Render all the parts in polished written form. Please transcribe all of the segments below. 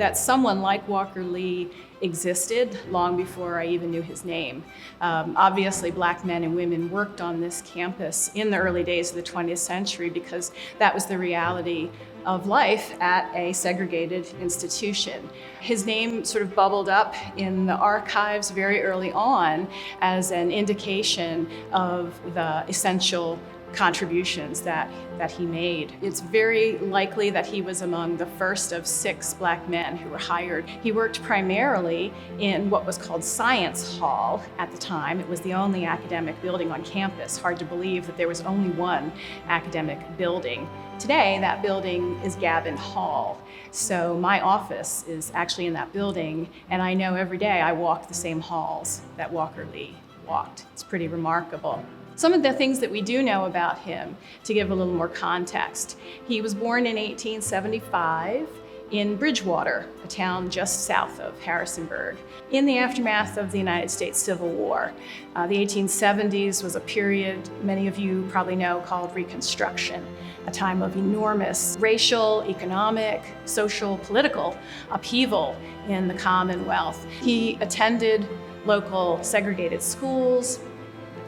that someone like Walker Lee existed long before I even knew his name. Obviously, Black men and women worked on this campus in the early days of the 20th century because that was the reality of life at a segregated institution. His name sort of bubbled up in the archives very early on as an indication of the essential contributions that he made. It's very likely that he was among the first of 6 Black men who were hired. He worked primarily in what was called Science Hall at the time. It was the only academic building on campus. Hard to believe that there was only one academic building. Today, that building is Gabbin Hall. So my office is actually in that building, and I know every day I walk the same halls that Walker Lee walked. It's pretty remarkable. Some of the things that we do know about him, to give a little more context. He was born in 1875 in Bridgewater, a town just south of Harrisonburg, in the aftermath of the United States Civil War. The 1870s was a period many of you probably know called Reconstruction, a time of enormous racial, economic, social, political upheaval in the Commonwealth. He attended local segregated schools,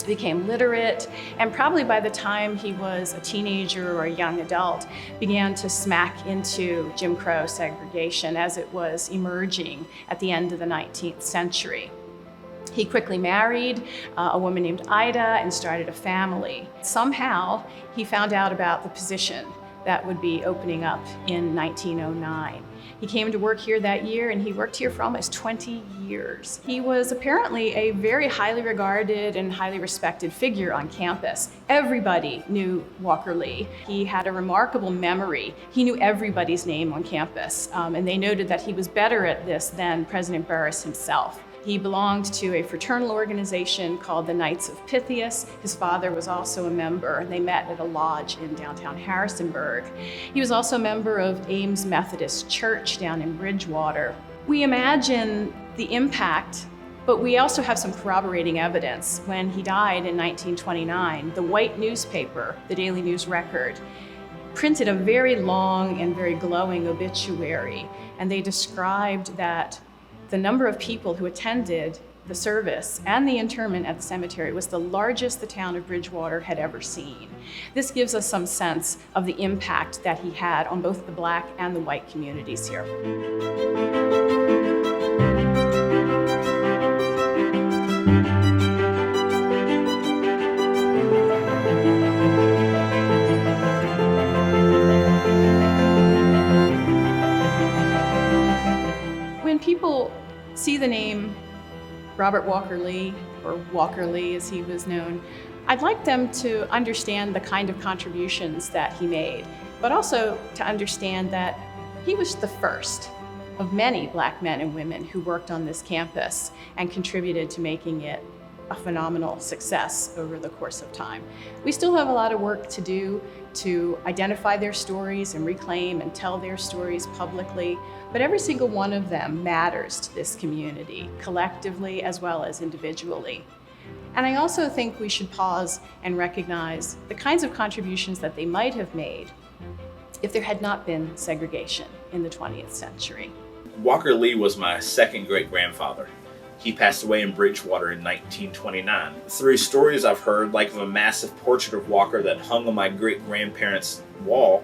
became literate, and probably by the time he was a teenager or a young adult, began to smack into Jim Crow segregation as it was emerging at the end of the 19th century. He quickly married a woman named Ida and started a family. Somehow, he found out about the position that would be opening up in 1909. He came to work here that year, and he worked here for almost 20 years. He was apparently a very highly regarded and highly respected figure on campus. Everybody knew Walker Lee. He had a remarkable memory. He knew everybody's name on campus, and they noted that he was better at this than President Burris himself. He belonged to a fraternal organization called the Knights of Pythias. His father was also a member, and they met at a lodge in downtown Harrisonburg. He was also a member of Ames Methodist Church down in Bridgewater. We imagine the impact, but we also have some corroborating evidence. When he died in 1929, the white newspaper, the Daily News Record, printed a very long and very glowing obituary, and they described that the number of people who attended the service and the interment at the cemetery was the largest the town of Bridgewater had ever seen. This gives us some sense of the impact that he had on both the Black and the white communities here. When people see the name Robert Walker Lee, or Walker Lee as he was known, I'd like them to understand the kind of contributions that he made, but also to understand that he was the first of many Black men and women who worked on this campus and contributed to making it a phenomenal success over the course of time. We still have a lot of work to do to identify their stories and reclaim and tell their stories publicly, but every single one of them matters to this community, collectively as well as individually. And I also think we should pause and recognize the kinds of contributions that they might have made if there had not been segregation in the 20th century. Walker Lee was my second great-grandfather. He passed away in Bridgewater in 1929. Through stories I've heard, like of a massive portrait of Walker that hung on my great-grandparents' wall,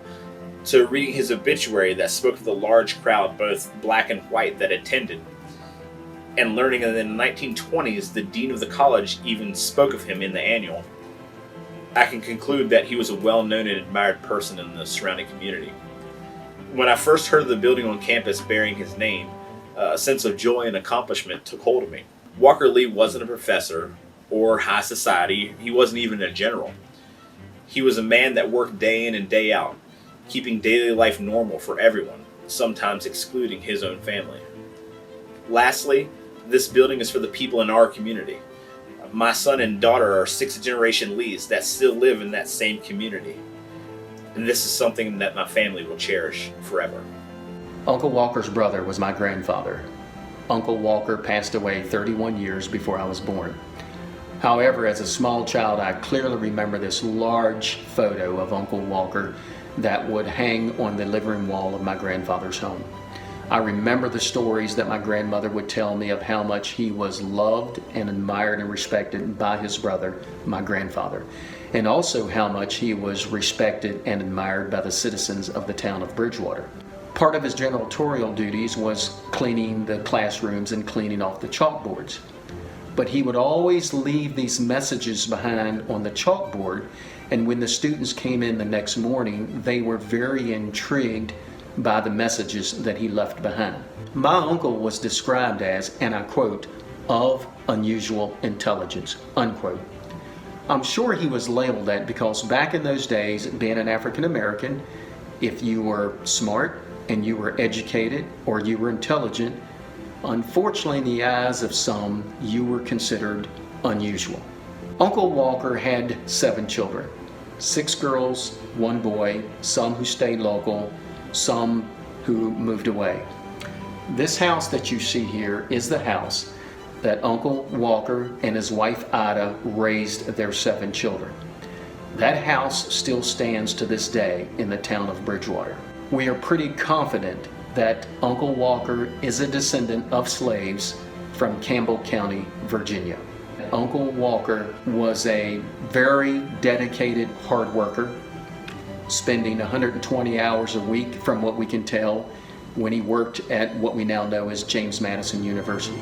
to reading his obituary that spoke of the large crowd, both Black and white, that attended, and learning that in the 1920s, the dean of the college even spoke of him in the annual, I can conclude that he was a well-known and admired person in the surrounding community. When I first heard of the building on campus bearing his name, a sense of joy and accomplishment took hold of me. Walker Lee wasn't a professor or high society. He wasn't even a general. He was a man that worked day in and day out, keeping daily life normal for everyone, sometimes excluding his own family. Lastly, this building is for the people in our community. My son and daughter are 6th-generation Lees that still live in that same community. And this is something that my family will cherish forever. Uncle Walker's brother was my grandfather. Uncle Walker passed away 31 years before I was born. However, as a small child, I clearly remember this large photo of Uncle Walker that would hang on the living room wall of my grandfather's home. I remember the stories that my grandmother would tell me of how much he was loved and admired and respected by his brother, my grandfather, and also how much he was respected and admired by the citizens of the town of Bridgewater. Part of his janitorial duties was cleaning the classrooms and cleaning off the chalkboards. But he would always leave these messages behind on the chalkboard, and when the students came in the next morning, they were very intrigued by the messages that he left behind. My uncle was described as, and I quote, of unusual intelligence, unquote. I'm sure he was labeled that because back in those days, being an African American, if you were smart and you were educated or you were intelligent, unfortunately in the eyes of some, you were considered unusual. Uncle Walker had 7 children, 6 girls, 1 boy, some who stayed local, some who moved away. This house that you see here is the house that Uncle Walker and his wife Ida raised their 7 children. That house still stands to this day in the town of Bridgewater. We are pretty confident that Uncle Walker is a descendant of slaves from Campbell County, Virginia. Uncle Walker was a very dedicated hard worker, spending 120 hours a week from what we can tell when he worked at what we now know as James Madison University.